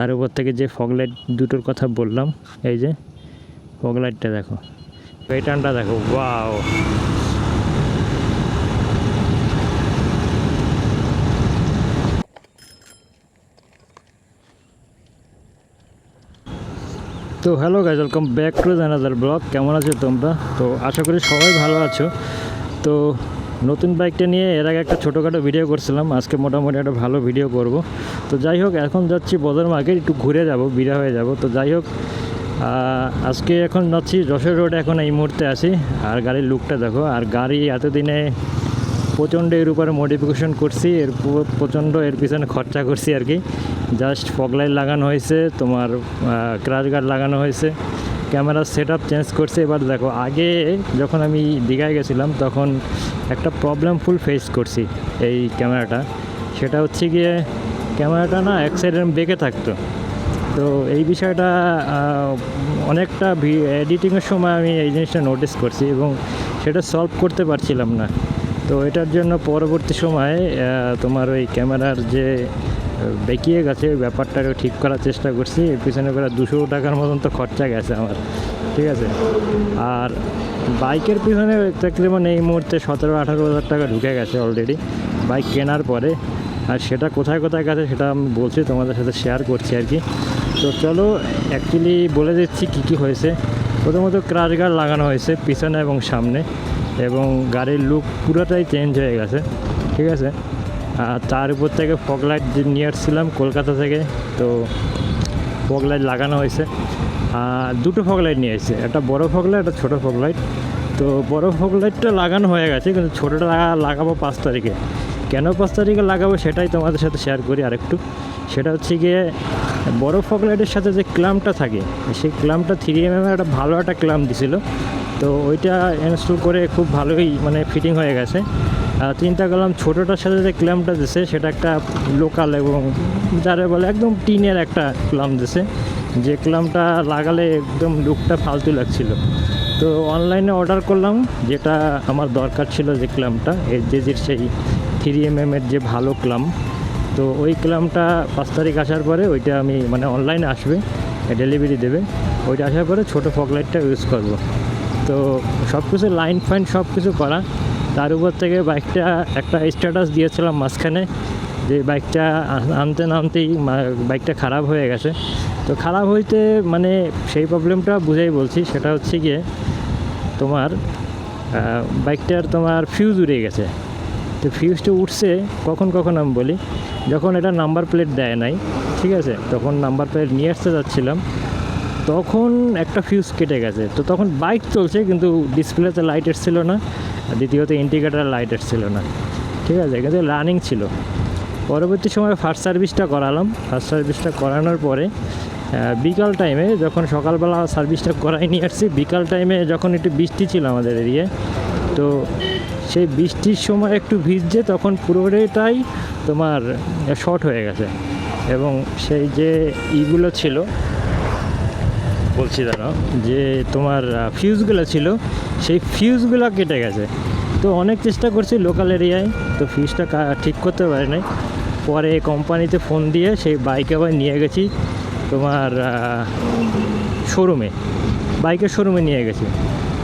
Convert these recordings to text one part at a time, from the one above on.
তার উপর থেকে যে ফগ লাইট দুটোর কথা বললাম, এই যে ফগ লাইটটা দেখো, প্যাটার্নটা দেখো, ওয়াও। তো hello guys, welcome back to another blog. কেমন আছো তোমরা? তো আশা করি সবাই ভালো আছো। তো নতুন বাইকটা নিয়ে এর আগে একটা ছোটোখাটো ভিডিও করছিলাম, আজকে মোটামুটি একটা ভালো ভিডিও করব। তো যাই হোক, এখন যাচ্ছি বদর মার্কেট, একটু ঘুরে যাব, বিড়া হয়ে যাব। তো যাই হোক, আজকে এখন যাচ্ছি যশোর রোডে, এখন এই মুহূর্তে আসি। আর গাড়ির লুকটা দেখো, আর গাড়ি এতদিনে প্রচণ্ড এর উপরে মডিফিকেশন করছি, প্রচণ্ড এর পিছনে খরচা করছি আর কি। জাস্ট ফগ লাইট লাগানো হয়েছে, তোমার ক্র্যাশ গার্ড লাগানো হয়েছে, ক্যামেরার সেট আপ চেঞ্জ করছে। এবার দেখো, আগে যখন আমি দীঘায় গেছিলাম তখন একটা প্রবলেম ফুল ফেস করছি এই ক্যামেরাটা। সেটা হচ্ছে গিয়ে ক্যামেরাটা না এক সাইডে বেঁকে থাকতো। তো এই বিষয়টা অনেকটা এডিটিংয়ের সময় আমি এই জিনিসটা নোটিস করছি এবং সেটা সলভ করতে পারছিলাম না। তো এটার জন্য পরবর্তী সময়ে তোমার ওই ক্যামেরার যে বেঁকিয়ে গেছে ব্যাপারটাকে ঠিক করার চেষ্টা করছি। এর পিছনে করে 200 টাকার মতন তো খরচা গেছে আমার, ঠিক আছে। আর বাইকের পিছনে তকরিবান এই মুহূর্তে 17-18 হাজার টাকা ঢুকে গেছে অলরেডি বাইক কেনার পরে। আর সেটা কোথায় কোথায় গেছে সেটা আমি বলছি, তোমাদের সাথে শেয়ার করছি আর কি। তো চলো অ্যাকচুয়ালি বলে দিচ্ছি কী কী হয়েছে। প্রথমত ক্র্যাশ গার্ড লাগানো হয়েছে পিছনে এবং সামনে, এবং গাড়ির লুক পুরোটাই চেঞ্জ হয়ে গেছে, ঠিক আছে। আর তার উপর থেকে ফগ লাইট নিয়ে আসছিলাম কলকাতা থেকে, তো ফগ লাইট লাগানো হয়েছে। দুটো ফগ লাইট নিয়ে এসেছে, একটা বড় ফগ লাইট, একটা ছোটো ফগ লাইট। তো বড় ফগ লাইটটা লাগানো হয়ে গেছে, কিন্তু ছোটোটা লাগাবো 5 তারিখে। কেন 5 তারিখে লাগাবো সেটাই তোমাদের সাথে শেয়ার করি আরেকটু। সেটা হচ্ছে গিয়ে বড় ফগ লাইটের সাথে যে ক্ল্যাম্পটা থাকে, সেই ক্ল্যাম্পটা 3mm একটা ভালো একটা ক্ল্যাম্প দিছিল। তো ওইটা ইনস্টল করে খুব ভালোই মানে ফিটিং হয়ে গেছে। চিন্তা করলাম ছোটোটার সাথে যে ক্ল্যাম্পটা দিছে সেটা একটা লোকাল এবং যারা বলে একদম টিনের একটা ক্ল্যাম্প দিছে, যে ক্ল্যাম্পটা লাগালে একদম লুকটা ফালতু লাগছিল। তো অনলাইনে অর্ডার করলাম যেটা আমার দরকার ছিল, যে ক্ল্যাম্পটা এসডিজির সেই 3mm যে ভালো ক্ল্যাম্প। তো ওই ক্ল্যাম্পটা 5 তারিখ আসার পরে ওইটা আমি মানে অনলাইনে আসবে, ডেলিভারি দেবে। ওইটা আসার পরে ছোটো ফগ লাইটটা ইউজ করব। তো সব কিছু লাইন ফাইন সব কিছু করা। তার উপর থেকে বাইকটা একটা স্ট্যাটাস দিয়েছিলাম মাঝখানে, যে বাইকটা আনতে নামতেই বাইকটা খারাপ হয়ে গেছে। তো খারাপ হইতে মানে সেই প্রবলেমটা বুঝেই বলছি। সেটা হচ্ছে গিয়ে তোমার বাইকটার তোমার ফিউজ উড়ে গেছে। তো ফিউজটা উঠছে কখন কখন আমি বলি, যখন এটা নাম্বার প্লেট দেয় নাই, ঠিক আছে, তখন নাম্বার প্লেট নিয়ে আসতে যাচ্ছিলাম, তখন একটা ফিউজ কেটে গেছে। তো তখন বাইক চলছে কিন্তু ডিসপ্লেতে লাইট এসছিল না, দ্বিতীয়ত ইন্ডিকেটার লাইট এসছিল না, ঠিক আছে, কিন্তু রানিং ছিল। পরবর্তী সময় ফার্স্ট সার্ভিসটা করালাম। ফার্স্ট সার্ভিসটা করানোর পরে বিকাল টাইমে, যখন সকালবেলা সার্ভিসটা করাই নিয়ে আসছি, বিকাল টাইমে যখন একটু বৃষ্টি ছিল আমাদের এরিয়ায়, তো সেই বৃষ্টির সময় একটু ভিজছে, তখন পুরোটাই তোমার শর্ট হয়ে গেছে। এবং সেই যে ইগুলো ছিল বলছি দাঁড়াও, যে তোমার ফিউজগুলো ছিল, সেই ফিউজগুলো কেটে গেছে। তো অনেক চেষ্টা করছি লোকাল এরিয়ায়, তো ফিউজটা ঠিক করতে পারি নাই। পরে কোম্পানিতে ফোন দিয়ে সেই বাইক আবার নিয়ে গেছি তোমার শোরুমে, বাইকের শোরুমে নিয়ে গেছি।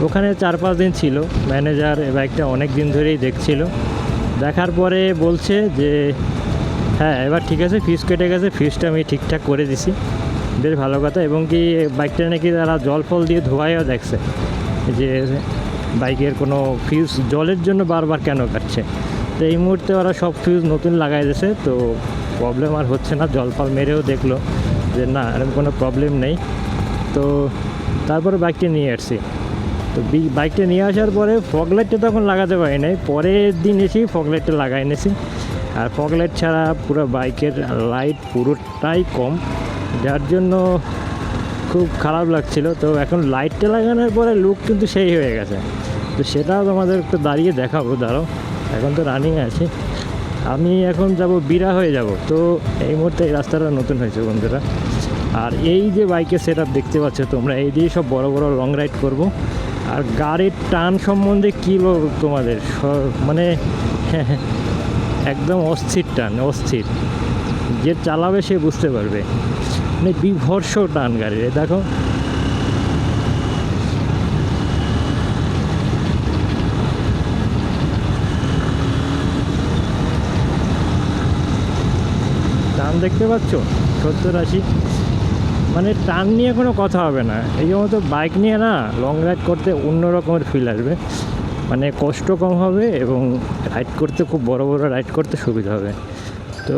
ওখানে 4-5 দিন ছিল ম্যানেজার, বাইকটা অনেক দিন ধরেই দেখছিল। দেখার পরে বলছে যে হ্যাঁ এবার ঠিক আছে, ফিউজ কেটে গেছে, ফিউজটা আমি ঠিকঠাক করে দিছি। বেশ ভালো কথা। এবং কি বাইকটা নাকি তারা জল ফল দিয়ে ধোয়াইও দেখছে, যে বাইকের কোনো ফিউজ জলের জন্য বারবার কেন কাটছে। তো এই মুহূর্তে ওরা সব ফিউজ নতুন লাগাই দিয়েছে, তো প্রবলেম আর হচ্ছে না। জল ফল মেরেও দেখলো যে না, এরকম কোনো প্রবলেম নেই। তো তারপরে বাইকটা নিয়ে আসছি। তো বাইকটা নিয়ে আসার পরে ফগ লাইটটা তখন লাগাতে পারি নাই, পরের দিন এসেই ফগ লাইটটা লাগাই নিয়েছি। আর ফগ লাইট ছাড়া পুরো বাইকের লাইট পুরোটাই কম, যার জন্য খুব খারাপ লাগছিল। তো এখন লাইটটা লাগানোর পরে লুক কিন্তু সেই হয়ে গেছে। তো সেটাও তোমাদের একটু দাঁড়িয়ে দেখাবো, দাঁড়াও। এখন তো রানিং আছে, আমি এখন যাব বিড়া হয়ে যাব। তো এই মুহূর্তে এই রাস্তাটা নতুন হয়েছে বন্ধুরা। আর এই যে বাইকের সেট আপ দেখতে পাচ্ছ তোমরা, এই দিয়ে সব বড় বড় লং রাইড করব। আর গাড়ির টান সম্বন্ধে কী বলবো তোমাদের, মানে একদম অস্থির টান, অস্থির। যে চালাবে সে বুঝতে পারবে। মানে বিভৎস টান গাড়ির, দেখো। টান দেখতে পাচ্ছ 70-80, মানে টান নিয়ে কোনো কথা হবে না। এই মতো বাইক নিয়ে না লং রাইড করতে অন্য রকমের ফিল আসবে, মানে কষ্ট কম হবে এবং রাইড করতে খুব বড় বড় রাইড করতে সুবিধা হবে। তো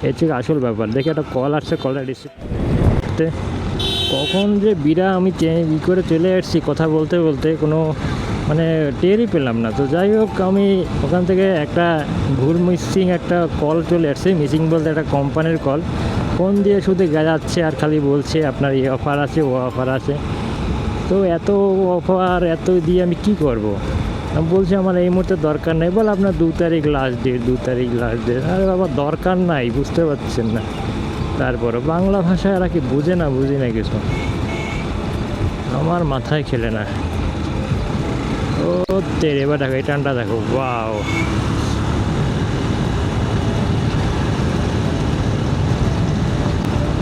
এই হচ্ছে আসল ব্যাপার। দেখে একটা কল আসছে, কলটা রিসিভ করতে কখন যে বিরা আমি করে চলে আসছি কথা বলতে বলতে কোনো মানে টেরই পেলাম না। তো যাই হোক, আমি ওখান থেকে একটা মিসিং একটা কল চলে আসছে। মিসিং বলতে একটা কোম্পানির কল, ফোন দিয়ে শুধু যাচ্ছে আর খালি বলছে আপনার এই অফার আছে, ও অফার আছে। তো এত অফার এত দিয়ে আমি কি করব? আমি বলছি আমার এই মুহূর্তে দরকার নেই। বল আপনার 2 তারিখ লাস্ট ডেট, 2 তারিখ লাস্ট ডেট। আরে বাবা দরকার নাই, বুঝতে পারছেন না? তারপরে বাংলা ভাষায় এরা কি বুঝি না কিছু, আমার মাথায় খেলে না। ও তেরে, এবার দেখো এই টানটা দেখো, ওয়াও।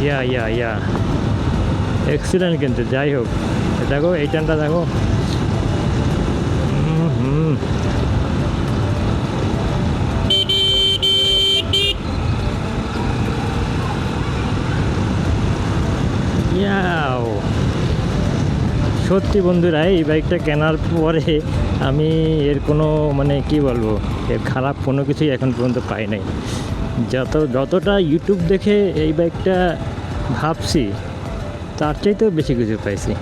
ইয়া এক্সিলেন্ট কিন্তু। যাই হোক, দেখো এই টানটা দেখো। ইয়াও, সত্যি বন্ধুরা, এই বাইকটা কেনার পরে আমি এর কোনো মানে কি বলবো, এর খারাপ কোনো কিছুই এখন পর্যন্ত পাই নাই। যতটা ইউটিউব দেখে এই বাইকটা ভাবছি তার চাইতেও বেশি কিছু পাইছি।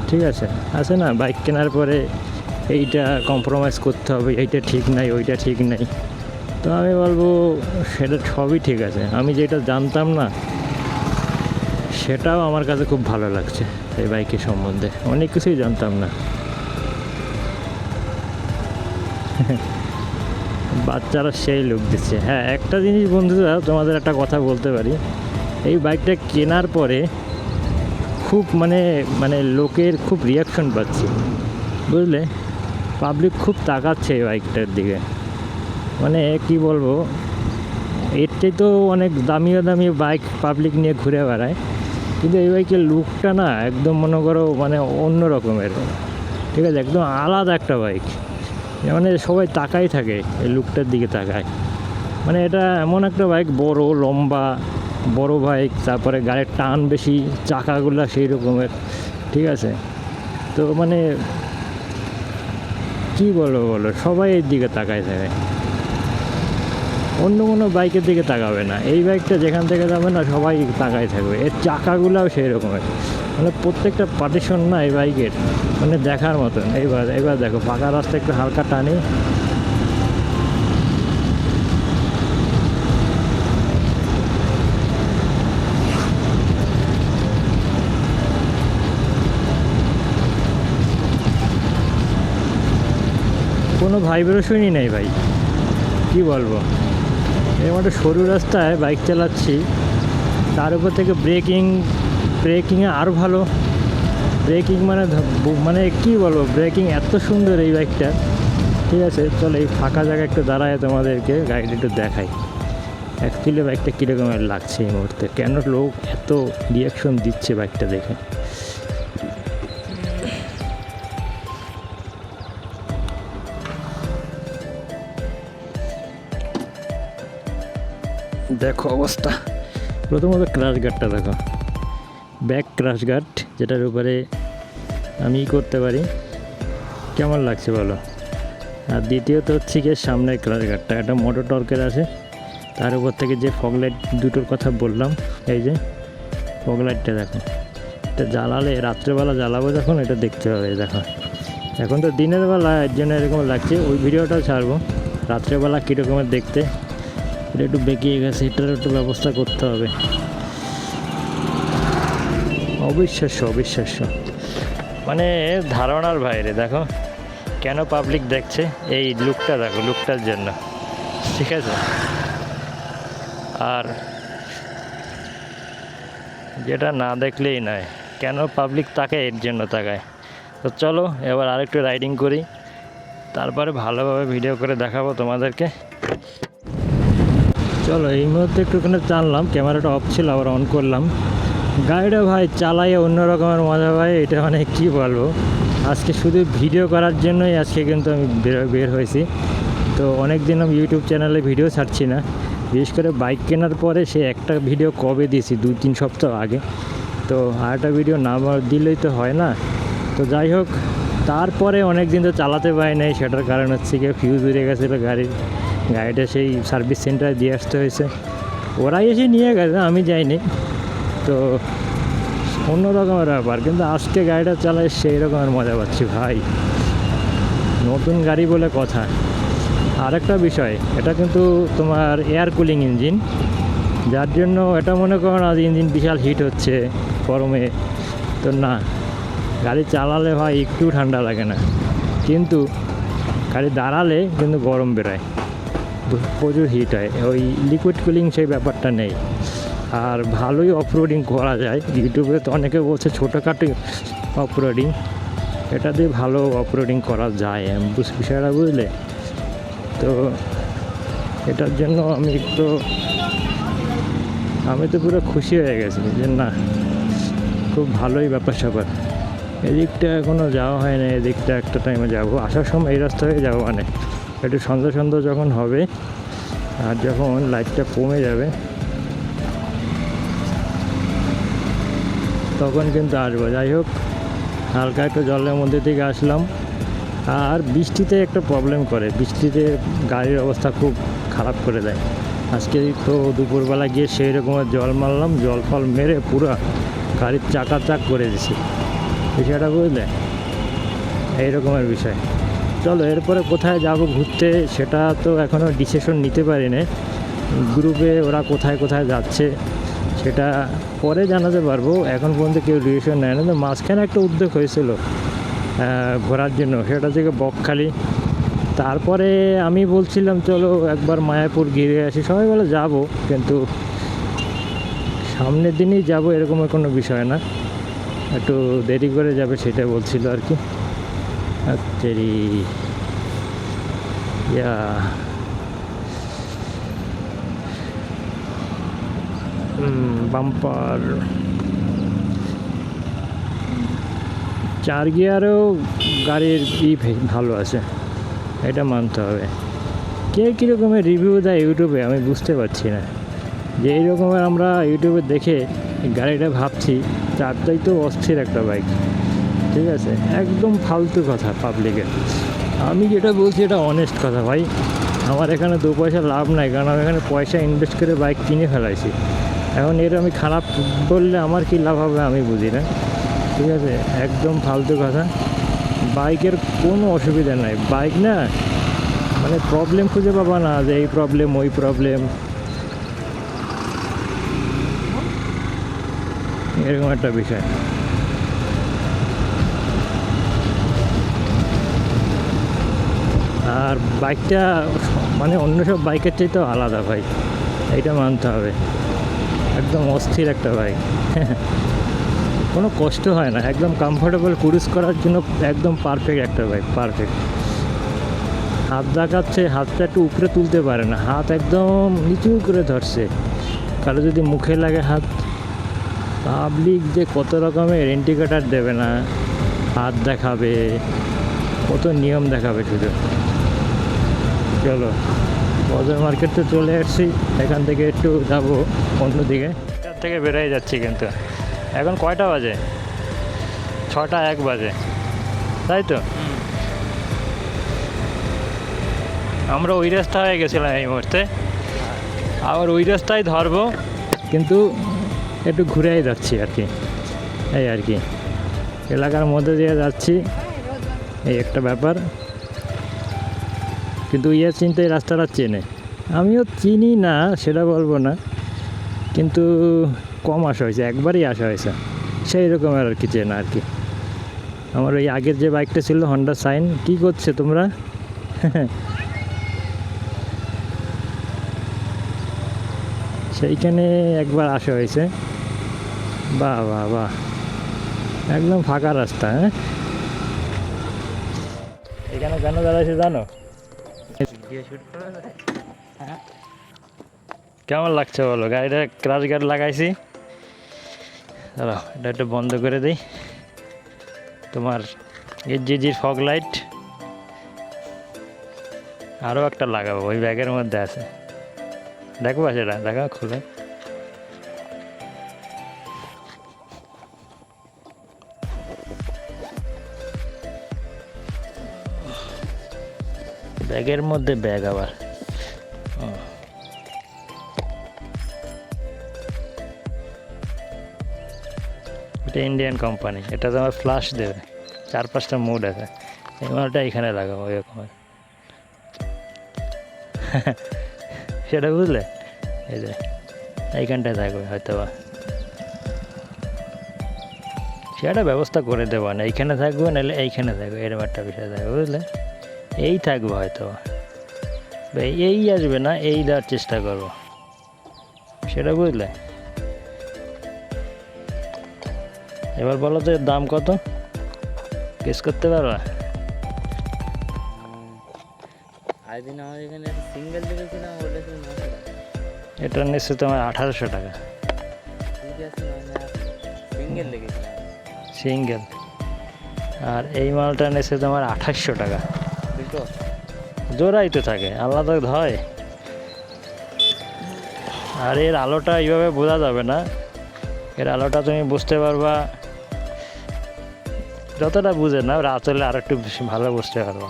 ঠিক আছে না, বাইক কেনার পরে এইটা কম্প্রোমাইজ করতে হবে, এইটা ঠিক নাই, ওইটা ঠিক নাই। তো আমি বলবো সেটা সবই ঠিক আছে। আমি যেটা জানতাম না সেটাও আমার কাছে খুব ভালো লাগছে। এই বাইকের সম্বন্ধে অনেক কিছুই জানতাম না। বাচ্চারা সেই লুক দিচ্ছে। হ্যাঁ, একটা জিনিস বন্ধুরা তোমাদের একটা কথা বলতে পারি, এই বাইকটা কেনার পরে খুব মানে লোকের খুব রিয়াকশন পাচ্ছি, বুঝলে? পাবলিক খুব তাকাচ্ছে এই বাইকটার দিকে। মানে কি বলবো, এর চাইতেও অনেক দামি বাইক পাবলিক নিয়ে ঘুরে বেড়ায়, কিন্তু এই বাইকের লুকটা না একদম মনে করো মানে অন্য রকমের। ঠিক আছে, একদম আলাদা একটা বাইক। মানে সবাই তাকাই থাকে এই লুকটার দিকে তাকায়। মানে এটা এমন একটা বাইক, বড় লম্বা বড় বাইক, তারপরে গাড়ির টান বেশি, চাকাগুলো সেই রকমের। ঠিক আছে, তো মানে কি বলো সবাই এর দিকে তাকায় থাকে, অন্য কোনো বাইকের দিকে তাকাবে না। এই বাইকটা যেখান থেকে যাবে না সবাই তাকায় থাকবে। এর চাকাগুলোও সেই রকমের, মানে প্রত্যেকটা পার্টিশন না এই বাইকের মানে দেখার মতন। এবার দেখো ফাঁকা রাস্তা একটু হালকা টানি, কোনো ভাইব্রেশনই নেই ভাই, কি বলবো। এই মতো সরু রাস্তায় বাইক চালাচ্ছি, তার উপর থেকে ব্রেকিংয়ে আরও ভালো। ব্রেকিং মানে কী বলবো, ব্রেকিং এত সুন্দর এই বাইকটা। ঠিক আছে, চলো এই ফাঁকা জায়গায় একটু দাঁড়ায় তোমাদেরকে গাড়িটা একটু দেখাই অ্যাকচুয়ালি বাইকটা কীরকমের লাগছে এই মুহূর্তে, কেন লোক এত রিয়াকশন দিচ্ছে বাইকটা দেখে। দেখো অবস্থা, প্রথমত ক্রাশ গার্ডটা দেখো, ব্যাক ক্রাশ গার্ড, যেটার উপরে আমি করতে পারি, কেমন লাগছে বলো। আর দ্বিতীয়ত হচ্ছে গিয়ে সামনের ক্রাশ গার্ডটা, একটা মোটর টর্কের আছে, তার উপর থেকে যে ফগলাইট দুটোর কথা বললাম, এই যে ফগলাইটটা দেখো, এটা জ্বালালে রাত্রেবেলা জ্বালাবো যখন এটা দেখতে হবে। দেখো এখন তো দিনের বেলা এর জন্য এরকম লাগছে, ওই ভিডিওটা ছাড়বো রাত্রেবেলা কীরকমের দেখতে। এটা একটু বেঁকিয়ে গেছে, এটার একটু ব্যবস্থা করতে হবে। অবিশ্বাস্য মানে ধারণার বাইরে। দেখো কেন পাবলিক দেখছে, এই লুকটা দেখো, লুকটার জন্য। ঠিক আছে, আর যেটা না দেখলেই নয়, কেন পাবলিক তাকায় এর জন্য তাকায়। তো চলো এবার আরেকটু রাইডিং করি, তারপরে ভালোভাবে ভিডিও করে দেখাবো তোমাদেরকে। চলো এই মুহূর্তে একটুখানি টানলাম, ক্যামেরাটা অফ ছিল আবার অন করলাম। গাড়িটা ভাই চালাইয়ে অন্য রকমের মজা ভাই, এটা মানে কী বলবো। আজকে শুধু ভিডিও করার জন্যই আজকে কিন্তু আমি বের হয়েছি। তো অনেক দিন আমি ইউটিউব চ্যানেলে ভিডিও ছাড়ছি না, বিশেষ করে বাইক কেনার পরে সে একটা ভিডিও কবে দিয়েছি 2-3 সপ্তাহ আগে। তো আর একটা ভিডিও না দিলেই তো হয় না। তো যাই হোক, তারপরে অনেক দিন তো চালাতে পারি নাই, সেটার কারণ হচ্ছে কি ফিউজ উড়ে গেছিলো গাড়িটা সেই সার্ভিস সেন্টারে দিয়ে আসতে হয়েছে। ওরাই এসে নিয়ে গেছে, আমি যাইনি। তো অন্য রকমের ব্যাপার, কিন্তু আজকে গাড়িটা চালাই সেই রকমের মজা পাচ্ছি ভাই। নতুন গাড়ি বলে কথা। আরেকটা বিষয়, এটা কিন্তু তোমার এয়ার কুলিং ইঞ্জিন, যার জন্য এটা মনে করো না ইঞ্জিন বিশাল হিট হচ্ছে গরমে। তো না, গাড়ি চালালে ভাই একটু ঠান্ডা লাগে না, কিন্তু গাড়ি দাঁড়ালে কিন্তু গরম বেরোয়, প্রচুর হিট হয়। ওই লিকুইড কুলিং সেই ব্যাপারটা নেই। আর ভালোই অফরোডিং করা যায়। ইউটিউবে তো অনেকে বলছে ছোটোখাটো অফরোডিং, এটা দিয়ে ভালো অফরোডিং করা যায়, বিষয়টা বুঝলে। তো এটার জন্য আমি তো পুরো খুশি হয়ে গেছি যে না, খুব ভালোই ব্যাপার স্যাপার। এদিকটা এখনও যাওয়া হয় না, এদিকটা একটা টাইমে যাবো, আসার সময় এই রাস্তা হয়ে যাবো, মানে একটু সন্ধ্যা যখন হবে আর যখন লাইটটা কমে যাবে তখন কিন্তু আসবো। যাই হোক, হালকা একটু জলের মধ্যে থেকে আসলাম। আর বৃষ্টিতে একটা প্রবলেম করে, বৃষ্টিতে গাড়ির অবস্থা খুব খারাপ করে দেয়। আজকে তো দুপুরবেলা গিয়ে সেই রকমের জল মারলাম, জল ফল মেরে পুরো গাড়ির চাক করে দিছি, বিষয়টা বুঝলে, এই রকমের বিষয়। চলো এরপরে কোথায় যাব ঘুরতে সেটা তো এখনও ডিসিশন নিতে পারি না। গ্রুপে ওরা কোথায় কোথায় যাচ্ছে সেটা পরে জানাতে পারবো, এখন পর্যন্ত কেউ ডিসিশন নেয় না। তো মাঝখানে একটা উদ্যোগ হয়েছিল ঘোরার জন্য, সেটা থেকে বকখালি। তারপরে আমি বলছিলাম চলো একবার মায়াপুর ঘিরে আসি, সবাই বলে যাবো, কিন্তু সামনের দিনই যাব এরকম কোনো বিষয় না, একটু দেরি করে যাবে সেটা বলছিল আর কি। দেরি বাম্পার 4 গিয়ারেও গাড়ির ভালো আছে, এটা মানতে হবে। কে কীরকমের রিভিউ দেয় ইউটিউবে আমি বুঝতে পারছি না, যে এই রকমের আমরা ইউটিউবে দেখে গাড়িটা ভাবছি চারটাই তো অস্থির একটা বাইক, ঠিক আছে, একদম ফালতু কথা পাবলিকের। আমি যেটা বলছি এটা অনেস্ট কথা ভাই, আমার এখানে 2 পয়সা লাভ নাই, কারণ আমি এখানে পয়সা ইনভেস্ট করে বাইক কিনে ফেলাইছি। এখন এর আমি খারাপ বললে আমার কি লাভ হবে আমি বুঝি না, ঠিক আছে, একদম ফালতু কথা। বাইকের কোনো অসুবিধা নাই, বাইক না মানে প্রবলেম খুঁজে পাবা না যে এই প্রবলেম ওই প্রবলেম, এরকম একটা বিষয়। আর বাইকটা মানে অন্য সব বাইকের চাইতেও আলাদা ভাই, এইটা মানতে হবে, একদম অস্থির একটা বাইক। কোনো কষ্ট হয় না, একদম কমফোর্টেবল ক্রুজ করার জন্য একদম পারফেক্ট একটা বাইক, পারফেক্ট। হাত দেখাচ্ছে, হাতটা একটু উপরে তুলতে পারে না, হাত একদম নিচু করে ধরছে, কারো যদি মুখে লাগে হাত। পাবলিক যে কত রকমের ইন্ডিকেটার দেবে না, হাত দেখাবে, কত নিয়ম দেখাবে শুধু। চলো বাজার মার্কেট তো চলে আসছি, এখান থেকে একটু যাবো অন্যদিকে, এখান থেকে বেরোয় যাচ্ছি। কিন্তু এখন কয়টা বাজে? 6টা 1 বাজে, তাই তো। আমরা ওই রাস্তা হয়ে গেছিলাম এই মুহূর্তে, আবার ওই রাস্তায় ধরবো, কিন্তু একটু ঘুরেই যাচ্ছি আর কি, এই আর কি, এলাকার মধ্যে দিয়ে যাচ্ছি, এই একটা ব্যাপার। কিন্তু চিন্তা এই রাস্তাটা চেনে, আমিও চিনি না সেটা বলবো না, কিন্তু কম আসা হয়েছে, একবারই আসা হয়েছে, সেই রকমের আর কি চেনা আর কি। আমার ওই আগের যে বাইকটা ছিল হন্ডা সাইন, কি করছে তোমরা? সেইখানে একবার আসা হয়েছে, বাহ বাহ বাহ, একদম ফাঁকা রাস্তা। হ্যাঁ, এখানে কেন দাঁড়াইছে জানো? কেমন লাগছে বলো? গাড়িটা ক্রাশ গার্ড লাগাইছি। চলো এটা একটু বন্ধ করে দিই। তোমার জিজির ফগ লাইট আরও একটা লাগাবো, ওই ব্যাগের মধ্যে আছে, দেখবো সেটা দেখা খুলে। ব্যাগের মধ্যে ব্যাগ আবার এটা ইন্ডিয়ান কোম্পানি, এটা তো আমার ফ্লাশ দেবে, 4-5টা মুড আছে। এই মালটা এখানে লাগাবো এরকম সেটা বুঝলে, এই যে এইখানটায় থাকবে হয়তো বা, সেটা ব্যবস্থা করে দেবো না, এইখানে থাকবো নাহলে এইখানে থাকবে, এরকম একটা বিষয় থাকবে বুঝলে। এই থাকবো হয়তো, এই আসবে না, এই দেওয়ার চেষ্টা করবো, সেটা বুঝলে। এবার বলো তো দাম কত, গেস করতে পারবা? এটা নিচ্ছে তোমার 1800 টাকা সিঙ্গেল, আর এই মালটা নিচ্ছে তোমার 2800 টাকা। জোড়াই তো থাকে, আলাদা হয়। আর এর আলোটা এইভাবে বোঝা যাবে না, এর আলোটা তুমি বুঝতে পারবা যতটা বুঝে না, রাত হলে আর একটু বেশি ভালো বুঝতে পারবা।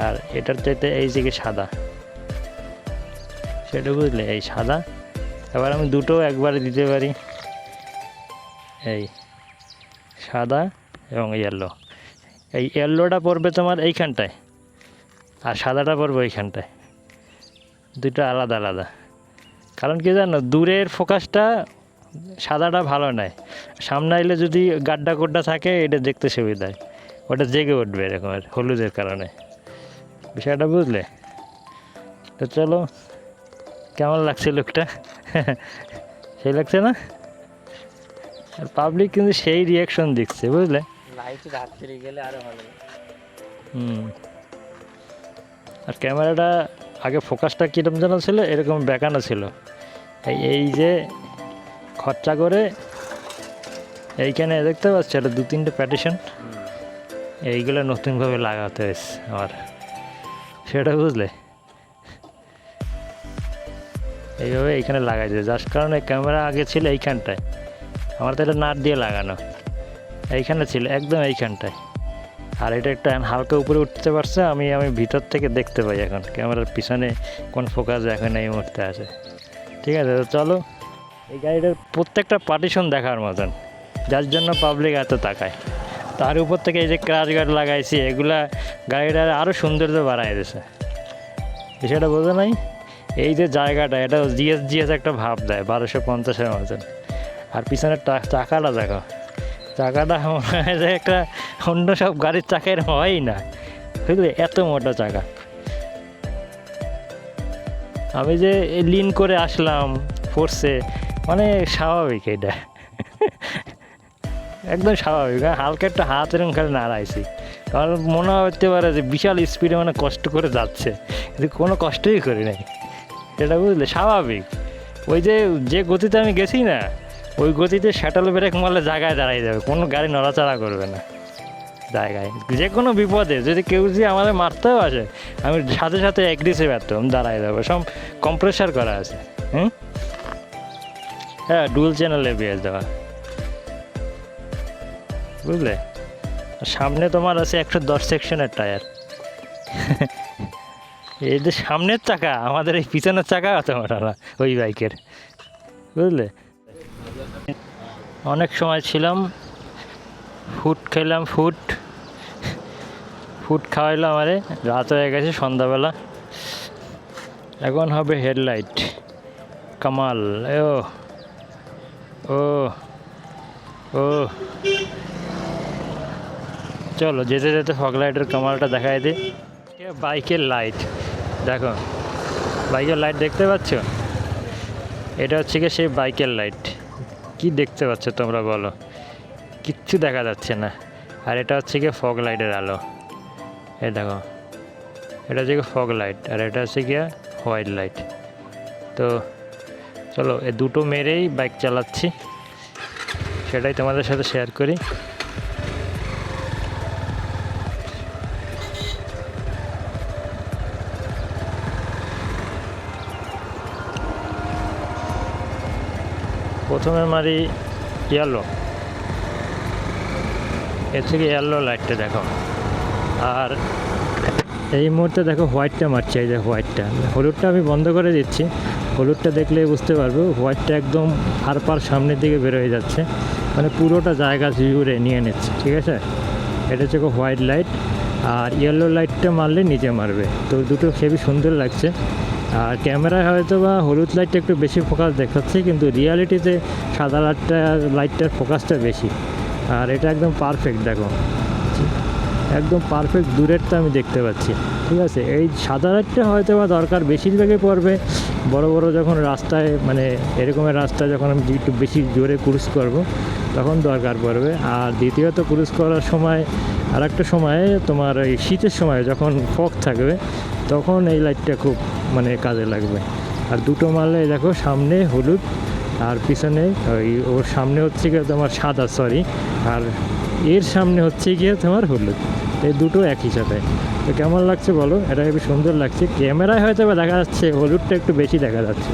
আর এটার চাইতে এই যে সাদা, সেটা বুঝলে, এই সাদা। এবার আমি দুটো একবারে দিতে পারি, এই সাদা এবং ইয়েলো। এই ইয়েলোটা পড়বে তোমার এইখানটায়, আর সাদাটা পড়বে এইখানটায়, দুটো আলাদা আলাদা। কারণ কি জানো, দূরের ফোকাসটা সাদাটা ভালো নয়, সামনে আইলে যদি গাড্ডা গোড্ডা থাকে এটা দেখতে সুবিধায়, ওটা জেগে উঠবে এরকমের হলুদের কারণে, বিষয়টা বুঝলে। তো চলো, কেমন লাগছে লুকটা? সেই লাগছে না? আর পাবলিক কিন্তু সেই রিয়াকশন দিচ্ছে বুঝলে। আর ক্যামেরাটা আগে ফোকাসটা কীরকম যেন ছিল, এরকম বেঁকানো ছিল। এই যে খরচা করে এইখানে দেখতে পাচ্ছ, এটা 2-3টে প্যাটিশন, এইগুলো নতুনভাবে লাগাতে হয়েছে আমার, সেটা বুঝলে। এইভাবে এইখানে লাগাইছে, যার কারণে ক্যামেরা আগে ছিল এইখানটায়, আমার তো এটা নাট দিয়ে লাগানো, এইখানে ছিল একদম এইখানটায়। আর এটা একটা হালকা উপরে উঠতে পারছে, আমি ভিতর থেকে দেখতে পাই এখন ক্যামেরার পিছনে কোন ফোকাস এখন এই মুহূর্তে আছে। ঠিক আছে, তো চলো, এই গাড়িটার প্রত্যেকটা পার্টিশন দেখার মতন, যার জন্য পাবলিক এত তাকায়। তার উপর থেকে এই যে ক্রাশ গার্ড লাগাইছি, এগুলা গাড়িটার আরও সৌন্দর্য বাড়াই দিয়েছে, সেটা বোঝো নাই। এই যে জায়গাটা, এটা জিএস একটা ভাব দেয় 1250-এর মতন। আর পিছনের চাকাটা দেখো, চাকাটা মনে হয় যে একটা অন্য সব গাড়ির চাকা হয়ই না বুঝলে, এত মোটা চাকা। আমি যে লিন করে আসলাম ফোর্সে, মানে স্বাভাবিক, এটা একদম স্বাভাবিক। হালকা একটা হাত এরকম খালি নাড়াইছি, কারণ মনে হতে পারে যে বিশাল স্পিডে মানে কষ্ট করে যাচ্ছে, কিন্তু কোনো কষ্টই করি নাই, সেটা বুঝলে, স্বাভাবিক। ওই যে গতিতে আমি গেছি না, ওই গতিতে শ্যাটল ব্রেক মারলে জায়গায় দাঁড়াই যাবে, কোনো গাড়ি নড়াচড়া করবে না জায়গায়। যে কোনো বিপদে যদি কেউ যদি আমাদের মারতেও আসে, আমি সাথে সাথে অ্যাগ্রেসিভ একদম দাঁড়াই যাবো, সব কম্প্রেসার করা আছে। হ্যাঁ, ডুয়াল চ্যানেল এবিএস দেওয়া, বুঝলে। সামনে তোমার আছে 110 সেকশনের টায়ার। এই যে সামনের চাকা, আমাদের এই পিছনের চাকা আছে মোটামুটি ওই বাইকের, বুঝলে। অনেক সময় ছিলাম, ফুড খেলাম, ফুড খাওয়াইলো আমারে, রাত হয়ে গেছে সন্ধ্যাবেলা, এখন হবে হেডলাইট। কামাল, ও ও ও চলো যেতে যেতে ফগ লাইটের কামালটা দেখাই দিই। বাইকের লাইট দেখো, বাইকের লাইট দেখতে পাচ্ছ, এটা হচ্ছে কি সেই বাইকের লাইট। কি দেখতে পাচ্ছ তোমরা বলো? কিচ্ছু দেখা যাচ্ছে না। আর এটা হচ্ছে কি ফগ লাইটের আলো, এই দেখো, এটা হচ্ছে কি ফগ লাইট, আর এটা হচ্ছে কি হোয়াইট লাইট। তো চলো এই দুটো মেরেই বাইক চালাচ্ছি, সেটাই তোমাদের সাথে শেয়ার করি। প্রথমে মারি ইয়েলো, এর থেকে ইয়েলো লাইটটা দেখো। আর এই মুহূর্তে দেখো হোয়াইটটা মারছে, এই যে হোয়াইটটা। হলুদটা আমি বন্ধ করে দিচ্ছি, হলুদটা দেখলে বুঝতে পারবো হোয়াইটটা একদম পার সামনের দিকে বেরোয় যাচ্ছে, মানে পুরোটা জায়গা জুড়ে নিয়ে নিচ্ছে, ঠিক আছে। এটা হচ্ছে হোয়াইট লাইট। আর ইয়েলো লাইটটা মারলে নিচে মারবে, তো দুটো হেবি সুন্দর লাগছে। আর ক্যামেরায় হয়তো বা হলুদ লাইটটা একটু বেশি ফোকাস দেখাচ্ছে, কিন্তু রিয়ালিটিতে সাদা লাইটটার ফোকাসটা বেশি। আর এটা একদম পারফেক্ট, দেখো একদম পারফেক্ট দূরেরটা আমি দেখতে পাচ্ছি, ঠিক আছে। এই সাদা লাইটটা হয়তো বা দরকার বেশিরভাগই পড়বে বড় বড় যখন রাস্তায়, মানে এরকমের রাস্তায় যখন আমি একটু বেশি জোরে ক্রুজ করব তখন দরকার পড়বে। আর দ্বিতীয়ত ক্রুজ করার সময় আর একটা সময় তোমার এই শীতের সময় যখন ফগ থাকবে তখন এই লাইটটা খুব মানে কাজে লাগবে। আর দুটো মারলে দেখো সামনে হলুদ আর পিছনে ওর সামনে হচ্ছে গিয়ে তোমার সাদা, সরি, আর এর সামনে হচ্ছে গিয়ে তোমার হলুদ, এই দুটো একই সাথে। তো কেমন লাগছে বলো? এটা খুবই সুন্দর লাগছে। ক্যামেরায় হয়তো বা দেখা যাচ্ছে হলুদটা একটু বেশি দেখা যাচ্ছে,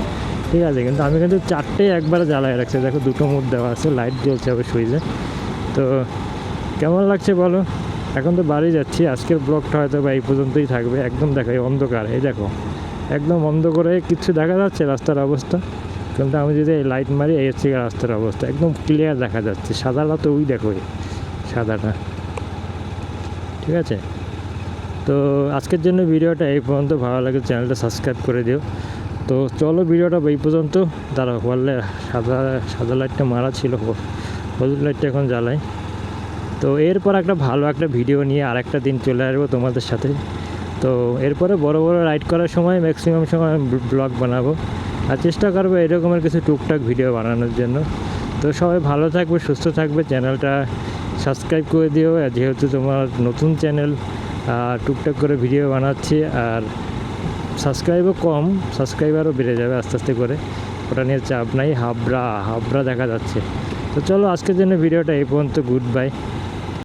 ঠিক আছে, কিন্তু আমি কিন্তু চারটে একবারে জ্বালায় রাখছি। দেখো দুটো মুড দেওয়া আছে, লাইট জ্বলছে আবার সুইচে। তো কেমন লাগছে বলো? এখন তো বাড়ি যাচ্ছি, আজকের ব্লগটা হয়তো বা এই পর্যন্তই থাকবে। একদম দেখো এই অন্ধকার, এই দেখো একদম অন্ধ করে কিচ্ছু দেখা যাচ্ছে রাস্তার অবস্থা, কিন্তু আমি যদি এই লাইট মারি এই হচ্ছে রাস্তার অবস্থা একদম ক্লিয়ার দেখা যাচ্ছে। সাদাটা তো ওই দেখো সাদাটা, ঠিক আছে। তো আজকের জন্য ভিডিওটা এই পর্যন্ত। ভালো লাগে চ্যানেলটা সাবস্ক্রাইব করে দিও। তো চলো ভিডিওটা এই পর্যন্ত। দাঁড়াও, বললে সাদা লাইটটা মারা ছিল, হলুদ লাইটটা এখন জ্বালাই। তো এরপর একটা ভালো একটা ভিডিও নিয়ে আরেকটা দিন চলে আসবো তোমাদের সাথে। তো এরপরে বড় বড় রাইড করার সময় ম্যাক্সিমাম সময় ব্লগ বানাবো, আর চেষ্টা করবো এরকমের কিছু টুকটাক ভিডিও বানানোর জন্য। তো সবাই ভালো থাকবে, সুস্থ থাকবে, চ্যানেলটা সাবস্ক্রাইব করে দিও। যেহেতু তোমার নতুন চ্যানেল, টুকটাক করে ভিডিও বানাচ্ছি, আর সাবস্ক্রাইবও কম, সাবস্ক্রাইবারও বেড়ে যাবে আস্তে আস্তে করে, ওটা নিয়ে চাপ নাই। হাবড়া দেখা যাচ্ছে। তো চলো আজকের জন্য ভিডিওটা এই পর্যন্ত। Good bye.